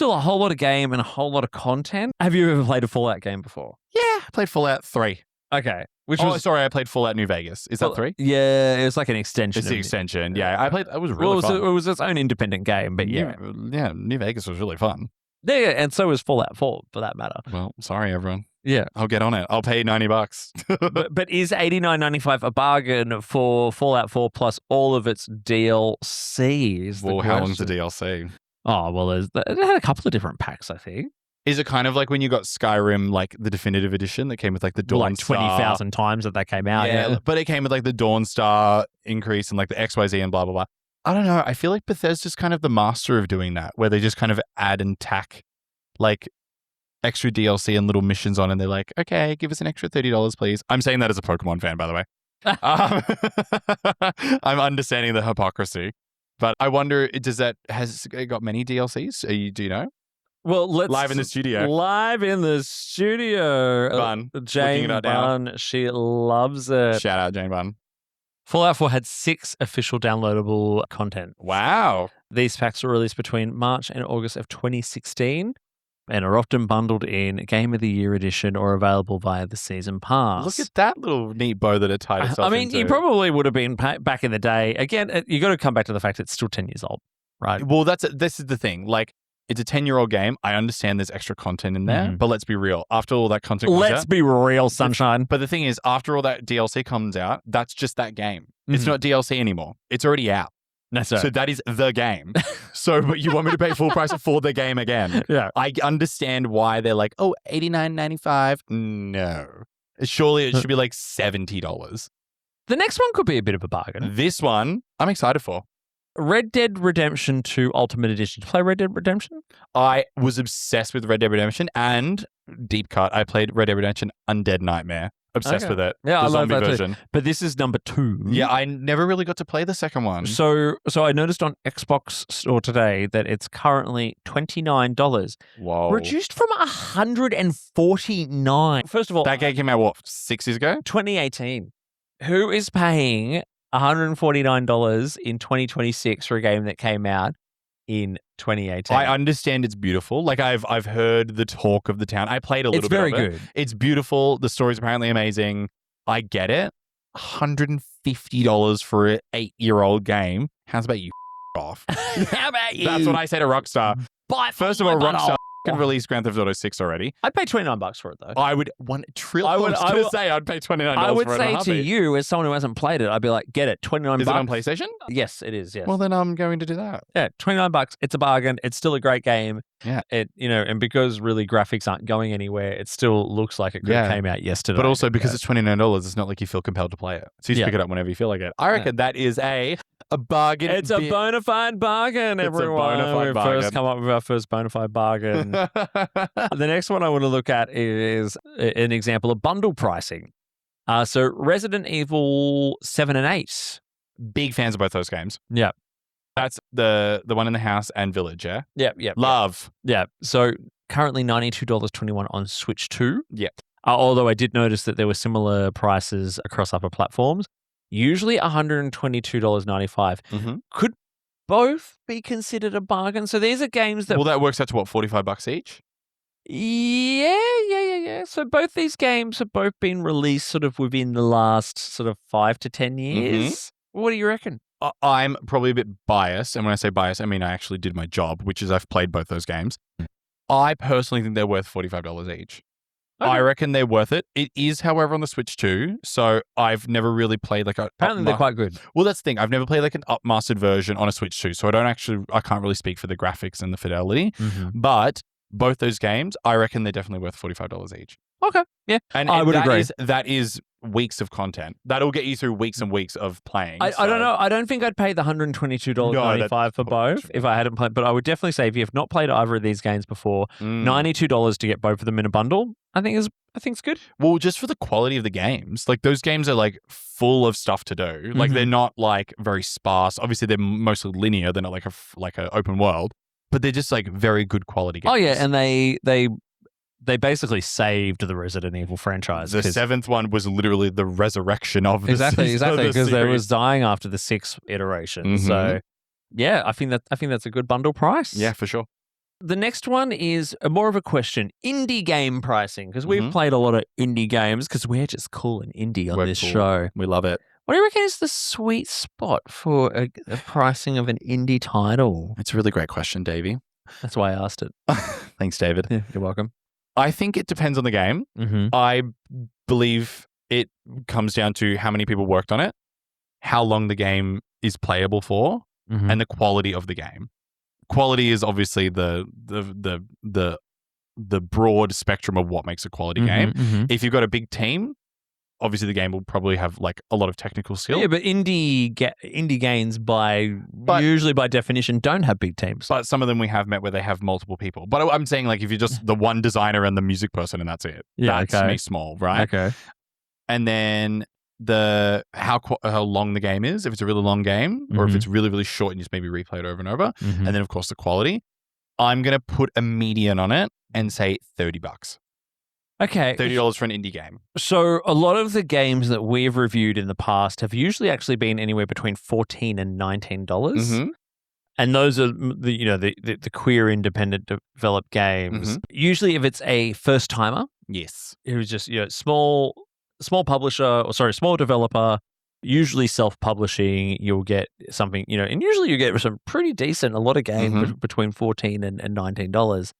C: a whole lot of game and a whole lot of content. Have you ever played a Fallout game before?
B: Yeah, I played Fallout 3.
C: Okay.
B: I played Fallout New Vegas. Is that 3?
C: Yeah, it was like an extension.
B: It's the extension. Yeah, I played. It was really fun.
C: It was its own independent game, but yeah.
B: Yeah, New Vegas was really fun.
C: Yeah, and so was Fallout 4 for that matter.
B: Well, sorry everyone.
C: Yeah.
B: I'll get on it. I'll pay $90.
C: But is $89.95 a bargain for Fallout 4 plus all of its DLCs?
B: Well, how long's the DLC?
C: Oh, well, it had a couple of different packs, I think.
B: Is it kind of like when you got Skyrim, like the definitive edition that came with like the Dawn
C: like 20,000 times that came out.
B: Yeah, but it came with like the Dawn Star increase and like the XYZ and blah, blah, blah. I don't know. I feel like Bethesda's kind of the master of doing that, where they just kind of add and tack like extra DLC and little missions on, and they're like, okay, give us an extra $30, please. I'm saying that as a Pokemon fan, by the way. I'm understanding the hypocrisy, but I wonder, has it got many DLCs? Do you know?
C: Well,
B: live in the studio.
C: Live in the studio.
B: Bun.
C: Jane Bun, she loves it.
B: Shout out Jane Bun.
C: Fallout 4 had 6 official downloadable content.
B: Wow.
C: These packs were released between March and August of 2016 and are often bundled in Game of the Year edition or available via the season pass.
B: Look at that little neat bow that it tied itself
C: I mean,
B: into.
C: you probably would have been back in the day. Again, you got to come back to the fact it's still 10 years old, right?
B: Well, this is the thing. Like, it's a 10-year-old game. I understand there's extra content in there, but let's be real. After all that content comes
C: Let's
B: out,
C: be real, sunshine.
B: But the thing is, after all that DLC comes out, that's just that game. It's not DLC anymore. It's already out.
C: That's right.
B: So that is the game. But you want me to pay full price for the game again?
C: Yeah.
B: I understand why they're like, oh, $89.95. No. Surely it should be like $70.
C: The next one could be a bit of a bargain.
B: This one, I'm excited for.
C: Red Dead Redemption 2 Ultimate Edition. Did you play Red Dead Redemption?
B: I was obsessed with Red Dead Redemption and deep cut. I played Red Dead Redemption Undead Nightmare. Obsessed with it.
C: Yeah,
B: the
C: I love
B: zombie
C: that
B: version.
C: too. But this is number 2.
B: Yeah, I never really got to play the second one.
C: So I noticed on Xbox Store today that it's currently $29.
B: Whoa.
C: Reduced from $149. First of all,
B: that game came out, 6 years ago?
C: 2018. Who is paying $149 in 2026 for a game that came out in 2018?
B: I understand it's beautiful. Like I've heard the talk of the town. I played a little bit of it.
C: It's very good.
B: It's beautiful. The story's apparently amazing. I get it. $150 for an 8-year-old game. How's about you off?
C: How about you?
B: That's what I say to Rockstar. First of all, Rockstar can release Grand Theft Auto 6 already.
C: I'd pay $29 for it though.
B: I would $1 trillion. I'd pay $29
C: I would
B: for it.
C: say to you, as someone who hasn't played it, I'd be like, get it, $29.
B: Is it on PlayStation?
C: Yes, it is. Yes.
B: Well, then I'm going to do that.
C: Yeah, $29. It's a bargain. It's still a great game.
B: Yeah.
C: And because really graphics aren't going anywhere, it still looks like it could have came out yesterday.
B: But also because it's $29, it's not like you feel compelled to play it. So you just pick it up whenever you feel like it. I reckon that is a bargain.
C: It's a bona fide bargain, everyone.
B: It's a bona fide bargain.
C: First come up with our first bona fide bargain. The next one I want to look at is an example of bundle pricing. So Resident Evil 7 and 8.
B: Big fans of both those games.
C: Yeah.
B: That's the one in the house and Village, yeah?
C: Yeah.
B: Love.
C: Yeah. So currently $92.21 on Switch 2.
B: Yeah.
C: Although I did notice that there were similar prices across other platforms. Usually $122.95.
B: Mm-hmm.
C: Could both be considered a bargain? So these are games that...
B: Well, that works out to what, $45 each?
C: Yeah. So both these games have both been released sort of within the last sort of 5 to 10 years. Mm-hmm. What do you reckon?
B: I'm probably a bit biased. And when I say biased, I mean I actually did my job, which is I've played both those games. I personally think they're worth $45 each. Okay. I reckon they're worth it. It is, however, on the Switch too. So I've never really played like a...
C: Apparently they're quite good.
B: Well, that's the thing. I've never played like an upmastered version on a Switch 2. So I can't really speak for the graphics and the fidelity. Mm-hmm. But both those games, I reckon they're definitely worth $45 each.
C: Okay. Yeah.
B: And
C: I would agree.
B: That is weeks of content. That'll get you through weeks and weeks of playing.
C: I don't know. I don't think I'd pay the $122.95 for both if I hadn't played. But I would definitely say if you have not played either of these games before, $92 to get both of them in a bundle, I think it's good.
B: Well, just for the quality of the games, like those games are like full of stuff to do. Like they're not like very sparse. Obviously, they're mostly linear. They're not like a open world, but they're just like very good quality games.
C: Oh yeah, and they basically saved the Resident Evil franchise.
B: The 7th one was literally the resurrection of the
C: exactly because
B: it
C: was dying after the 6th iteration. So yeah, I think that's a good bundle price.
B: Yeah, for sure.
C: The next one is more of a question: indie game pricing, because we've played a lot of indie games because we're just cool and indie on this show.
B: We love it.
C: What do you reckon is the sweet spot for a pricing of an indie title?
B: It's a really great question, Davey.
C: That's why I asked it.
B: Thanks, David.
C: Yeah, you're welcome.
B: I think it depends on the game. I believe it comes down to how many people worked on it, how long the game is playable for, and the quality of the game. Quality is obviously the broad spectrum of what makes a quality game. If you've got a big team, obviously the game will probably have like a lot of technical skill.
C: Yeah, but indie games usually by definition don't have big teams.
B: But some of them we have met where they have multiple people. But I'm saying like if you're just the one designer and the music person and that's it.
C: Yeah,
B: that's me small, right?
C: Okay.
B: And then how long the game is, if it's a really long game or if it's really, really short and just maybe replay it over and over. And then of course the quality. I'm going to put a median on it and say $30.
C: Okay.
B: $30 for an indie game.
C: So a lot of the games that we've reviewed in the past have usually actually been anywhere between $14 and $19. And those are the queer independent developed games. Usually if it's a first timer,
B: yes,
C: who's just small developer, usually self-publishing, you'll get something, and usually you get some pretty decent, a lot of games between $14 and $19.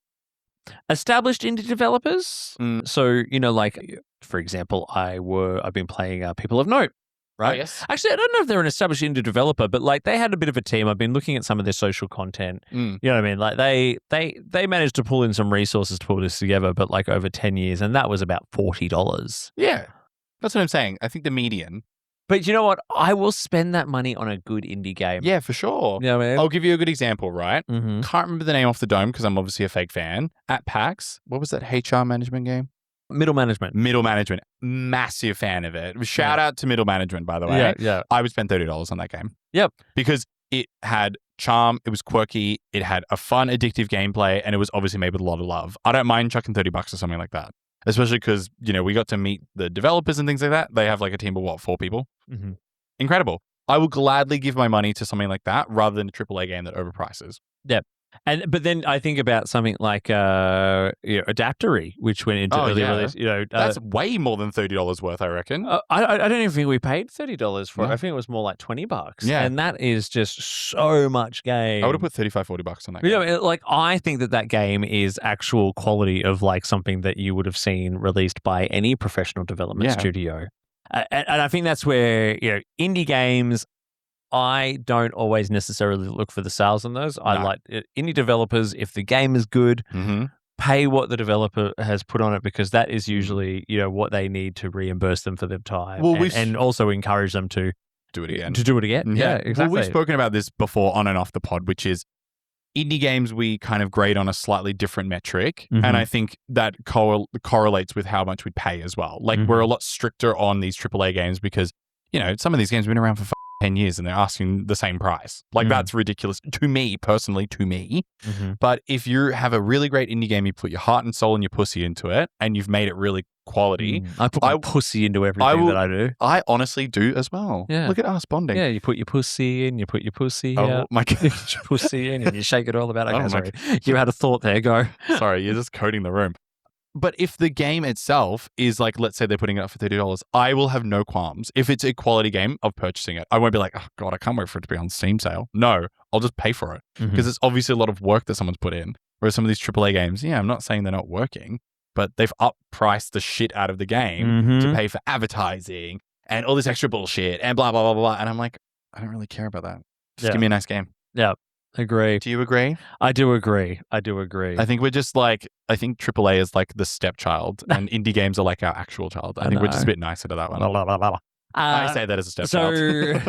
C: Established indie developers. So, like, for example, I've been playing People of Note, right?
B: Oh, yes.
C: Actually, I don't know if they're an established indie developer, but like they had a bit of a team. I've been looking at some of their social content. You know what I mean? Like they managed to pull in some resources to pull this together, but like over 10 years, and that was about $40.
B: Yeah. That's what I'm saying. I think the median.
C: But you know what? I will spend that money on a good indie game.
B: Yeah, for sure.
C: You know what I mean?
B: I'll give you a good example, right? Can't remember the name off the dome because I'm obviously a fake fan. At PAX, what was that HR management game?
C: Middle Management.
B: Massive fan of it. Shout out to Middle Management, by the way.
C: Yeah.
B: I would spend $30 on that game.
C: Yep.
B: Because it had charm, it was quirky, it had a fun, addictive gameplay, and it was obviously made with a lot of love. I don't mind chucking $30 or something like that. Especially because, we got to meet the developers and things like that. They have like a team of 4 people? Incredible. I will gladly give my money to something like that rather than a AAA game that overprices.
C: Yep. But then I think about something like Adaptory, which went into early release.
B: That's way more than $30 worth, I reckon.
C: I don't even think we paid $30 for it. I think it was more like $20.
B: Yeah.
C: And that is just so much game.
B: I would have put $35-$40 on that game.
C: I think that game is actual quality of like something that you would have seen released by any professional development studio. And I think that's where, indie games, I don't always necessarily look for the sales on those. I like indie developers. If the game is good, pay what the developer has put on it because that is usually, what they need to reimburse them for their time and also encourage them to
B: do it again.
C: Yeah, exactly.
B: Well, we've spoken about this before on and off the pod, which is indie games we kind of grade on a slightly different metric. And I think that correlates with how much we pay as well. Like we're a lot stricter on these AAA games because, some of these games have been around for 10 years and they're asking the same price. Like that's ridiculous to me, personally, But if you have a really great indie game, you put your heart and soul and your pussy into it and you've made it really quality.
C: I put my pussy into everything that I do.
B: I honestly do as well.
C: Yeah.
B: Look at us bonding.
C: Yeah, you put your pussy in, you put your pussy
B: out. My God.
C: You put your pussy in and you shake it all about. Okay, sorry. You had a thought there, go.
B: Sorry, you're just coding the room. But if the game itself is like, let's say they're putting it up for $30, I will have no qualms. If it's a quality game of purchasing it, I won't be like, oh God, I can't wait for it to be on Steam sale. No, I'll just pay for it because it's obviously a lot of work that someone's put in. Whereas some of these AAA games, I'm not saying they're not working, but they've up-priced the shit out of the game to pay for advertising and all this extra bullshit and blah, blah, blah, blah. And I'm like, I don't really care about that. Just give me a nice game.
C: Yeah. Agree.
B: Do you agree?
C: I do agree.
B: I think we're just like, I think AAA is like the stepchild and indie games are like our actual child. I think we're just a bit nicer to that one. I say that as a stepchild.
C: So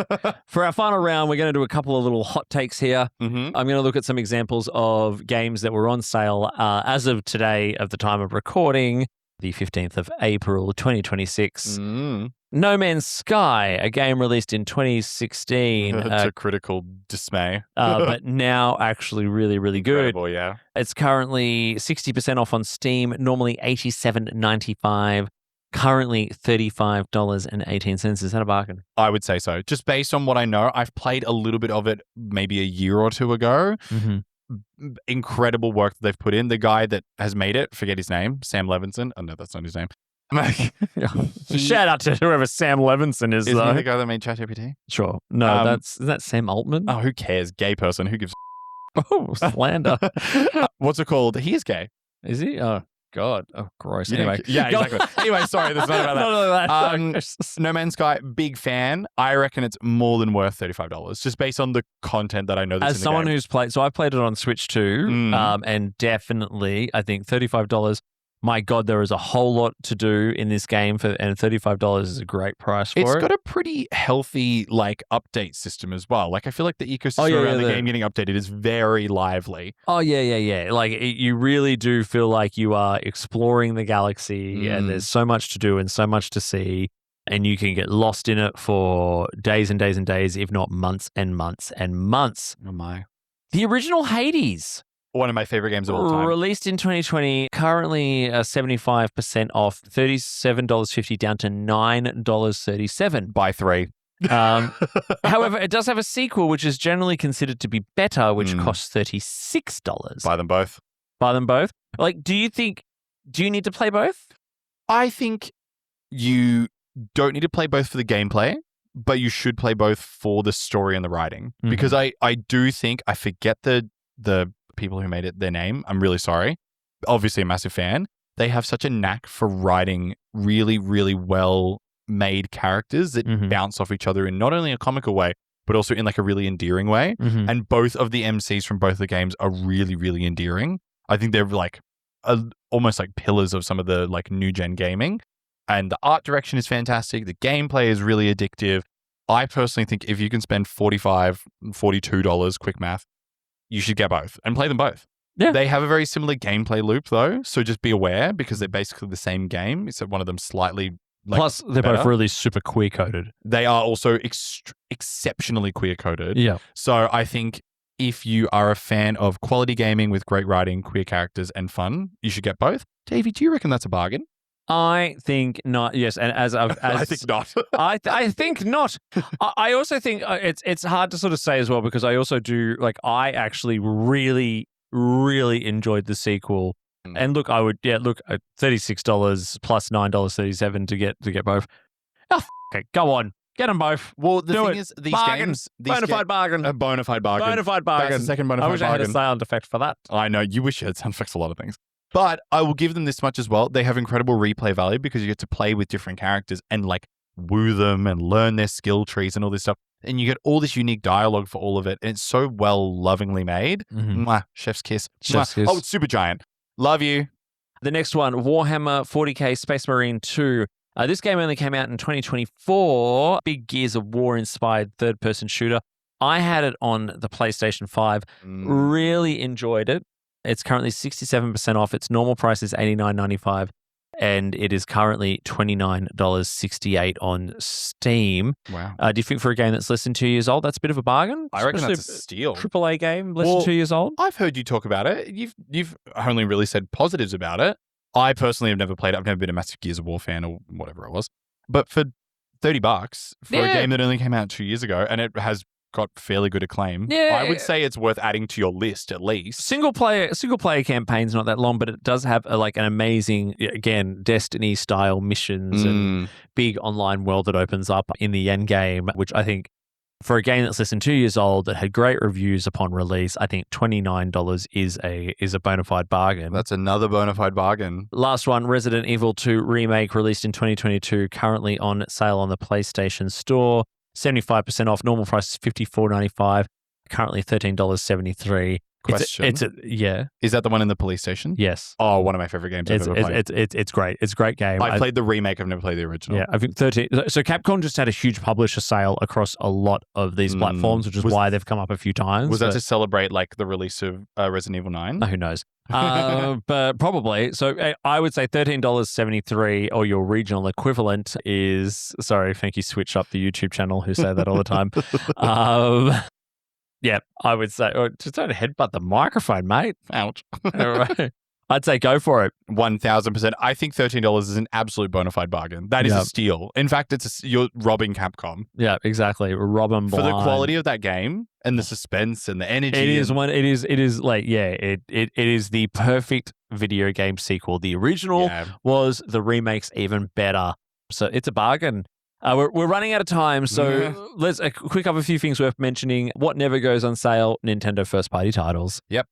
C: for our final round, we're going to do a couple of little hot takes here.
B: Mm-hmm.
C: I'm going to look at some examples of games that were on sale as of today, of the time of recording, the 15th of April, 2026. No Man's Sky, a game released in 2016.
B: To critical dismay.
C: But now actually really, really good.
B: Incredible, yeah.
C: It's currently 60% off on Steam, normally $87.95. Currently $35.18. Is that a bargain?
B: I would say so. Just based on what I know, I've played a little bit of it maybe a year or two ago. Incredible work that they've put in. The guy that has made it, forget his name, Sam Levinson. Oh, no, that's not his name.
C: Shout out to whoever Sam Levinson is,
B: Isn't
C: though.
B: he the guy that made ChatGPT?
C: Sure. No, is that Sam Altman?
B: Oh, who cares? Gay person. Who gives
C: Oh, slander.
B: What's it called? He is gay.
C: Is he? Oh, God. Oh, gross.
B: You
C: Anyway.
B: yeah, exactly. Anyway, sorry, there's not about that. No Man's Sky, big fan. I reckon it's more than worth $35, just based on the content that I know that's
C: As
B: in the
C: someone
B: game.
C: who's played, so I played it on Switch too, and definitely, I think $35. My God, there is a whole lot to do in this game, and $35 is a great price for it.
B: It's got a pretty healthy like update system as well. Like I feel like the ecosystem around the game getting updated is very lively.
C: Oh yeah. Like you really do feel like you are exploring the galaxy, and there's so much to do and so much to see, and you can get lost in it for days and days and days, if not months and months and months.
B: Oh my!
C: The original Hades.
B: One of my favorite games of all time.
C: Released in 2020, currently 75% off, $37.50 down to $9.37.
B: Buy 3.
C: However, it does have a sequel, which is generally considered to be better, which costs $36.
B: Buy them both.
C: Buy them both? Like, do you need to play both?
B: I think you don't need to play both for the gameplay, but you should play both for the story and the writing. Because I do think, I forget the people who made it their name. I'm really sorry. Obviously a massive fan. They have such a knack for writing really, really well made characters that bounce off each other in not only a comical way, but also in like a really endearing way. And both of the MCs from both the games are really, really endearing. I think they're like almost like pillars of some of the like new gen gaming. And the art direction is fantastic. The gameplay is really addictive. I personally think if you can spend $45, $42, quick math, you should get both and play them both. Yeah. They have a very similar gameplay loop though, so just be aware because they're basically the same game, except one of them slightly
C: plus they're
B: better.
C: Both really super queer coded.
B: They are also exceptionally queer coded.
C: Yeah.
B: So I think if you are a fan of quality gaming with great writing, queer characters and fun, you should get both. Davey, do you reckon that's a bargain?
C: I think not. Yes, and as
B: I think not.
C: I think not. I also think it's hard to sort of say as well because I also do like I actually really enjoyed the sequel. And look, $36 plus $9.37 to get both. Oh, okay, go on, get them both.
B: Well, the thing is, these games,
C: bonafide bargain,
B: a bonafide bargain,
C: bonafide bargain.
B: That's the second bonafide bargain.
C: I wish I had a sound effect for that.
B: I know you wish you had sound effects for a lot of things. But I will give them this much as well. They have incredible replay value because you get to play with different characters and like woo them and learn their skill trees and all this stuff. And you get all this unique dialogue for all of it. And it's so well lovingly made. Mwah, chef's kiss.
C: Chef's kiss.
B: Oh, it's super giant. Love you.
C: The next one, Warhammer 40k Space Marine 2. This game only came out in 2024. Big Gears of War inspired third-person shooter. I had it on the PlayStation 5. Really enjoyed it. It's currently 67% off. Its normal price is $89.95, and it is currently $29.68 on Steam.
B: Wow.
C: Do you think for a game that's less than 2 years old, that's a bit of a bargain?
B: I reckon that's a steal.
C: AAA game, less than 2 years old?
B: I've heard you talk about it. You've only really said positives about it. I personally have never played it. I've never been a massive Gears of War fan or whatever it was. But for $30 for a game that only came out 2 years ago, and it has got fairly good acclaim. I would say it's worth adding to your list at least.
C: Single player campaign's not that long, but it does have an amazing, again, Destiny style missions and big online world that opens up in the end game, which I think for a game that's less than 2 years old that had great reviews upon release, I think $29 is a bona fide bargain.
B: That's another bona fide bargain.
C: Last one, Resident Evil 2 Remake, released in 2022, currently on sale on the PlayStation Store. 75% off. Normal price is $54.95. currently $13.73.
B: Question.
C: Yeah.
B: Is that the one in the police station?
C: Yes.
B: Oh, one of my favorite games I've ever played.
C: It's great. It's a great game.
B: I've played the remake. I've never played the original.
C: Yeah, I think 13. So Capcom just had a huge publisher sale across a lot of these platforms, which is why they've come up a few times.
B: Was that to celebrate like the release of Resident Evil 9?
C: Who knows? But probably. So I would say $13.73 or your regional equivalent is, sorry, thank you, Switch Up, the YouTube channel who say that all the time. Yeah, I would say, just don't headbutt the microphone, mate.
B: Ouch.
C: All right. I'd say go for it.
B: 1,000%. I think $13 is an absolute bona fide bargain. That is a steal. In fact, you're robbing Capcom.
C: Yeah, exactly. Rob 'em blind.
B: For the quality of that game and the suspense and the energy.
C: It is the perfect video game sequel. The original was, the remake's even better. So it's a bargain. We're running out of time, so let's quick up a few things worth mentioning. What never goes on sale? Nintendo first-party titles. Yep.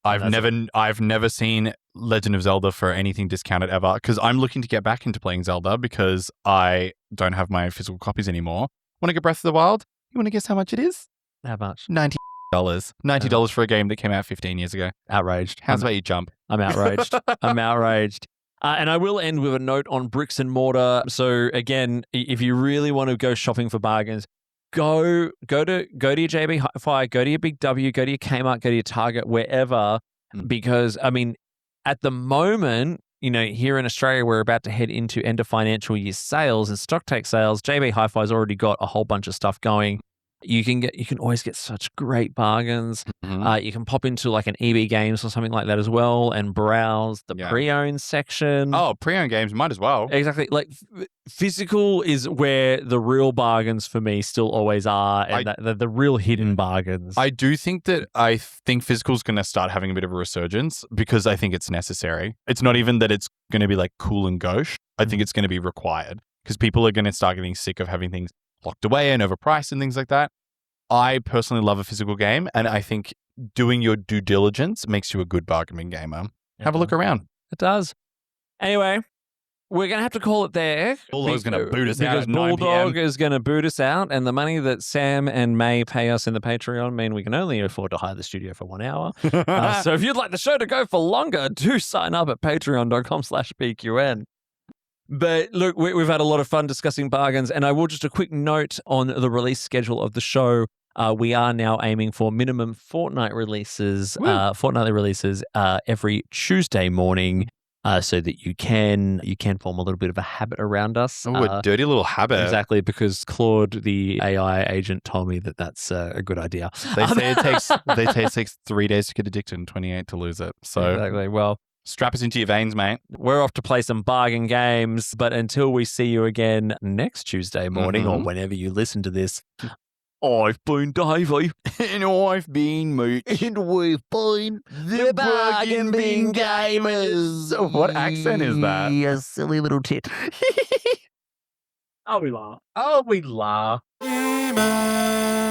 B: I've never seen Legend of Zelda for anything discounted ever, because I'm looking to get back into playing Zelda because I don't have my physical copies anymore. Want to get Breath of the Wild? You want to guess how much it is?
C: How much?
B: $90. $90 for a game that came out 15 years ago.
C: Outraged.
B: How's about you jump?
C: I'm outraged. I'm outraged. And I will end with a note on bricks and mortar. So again, if you really want to go shopping for bargains, go to your JB Hi-Fi, go to your Big W, go to your Kmart, go to your Target, wherever. Because I mean, at the moment, here in Australia, we're about to head into end of financial year sales and stock take sales. JB Hi-Fi's already got a whole bunch of stuff going. You can always get such great bargains. You can pop into like an EB Games or something like that as well and browse the pre-owned section.
B: Oh, pre-owned games might as well.
C: Exactly. Like physical is where the real bargains for me still always are, and the real hidden bargains.
B: I think physical is going to start having a bit of a resurgence because I think it's necessary. It's not even that it's going to be like cool and gauche. I think it's going to be required because people are going to start getting sick of having things locked away and overpriced and things like that. I personally love a physical game, and I think doing your due diligence makes you a good bargain bin gamer. Have a look around.
C: It does. Anyway, we're going to have to call it there.
B: Bulldog's going to boot us out
C: because
B: at 9
C: Bulldog
B: p.m.
C: is going to boot us out, and the money that Sam and May pay us in the Patreon mean we can only afford to hire the studio for 1 hour. So if you'd like the show to go for longer, do sign up at patreon.com/BQN. But look, we've had a lot of fun discussing bargains, and I will just a quick note on the release schedule of the show. We are now aiming for minimum fortnightly releases every Tuesday morning, so that you can form a little bit of a habit around us.
B: Oh, a dirty little habit.
C: Exactly, because Claude, the AI agent, told me that that's a good idea.
B: They say it takes 3 days to get addicted and 28 to lose it. So
C: exactly. Well,
B: strap us into your veins, mate.
C: We're off to play some bargain games, but until we see you again next Tuesday morning or whenever you listen to this, I've been Davey.
B: And I've been Mitch.
A: And we've been the Bargain Bin Gamers.
B: What accent is that?
A: You silly little tit.
C: Oh, we laugh.
A: Gamer.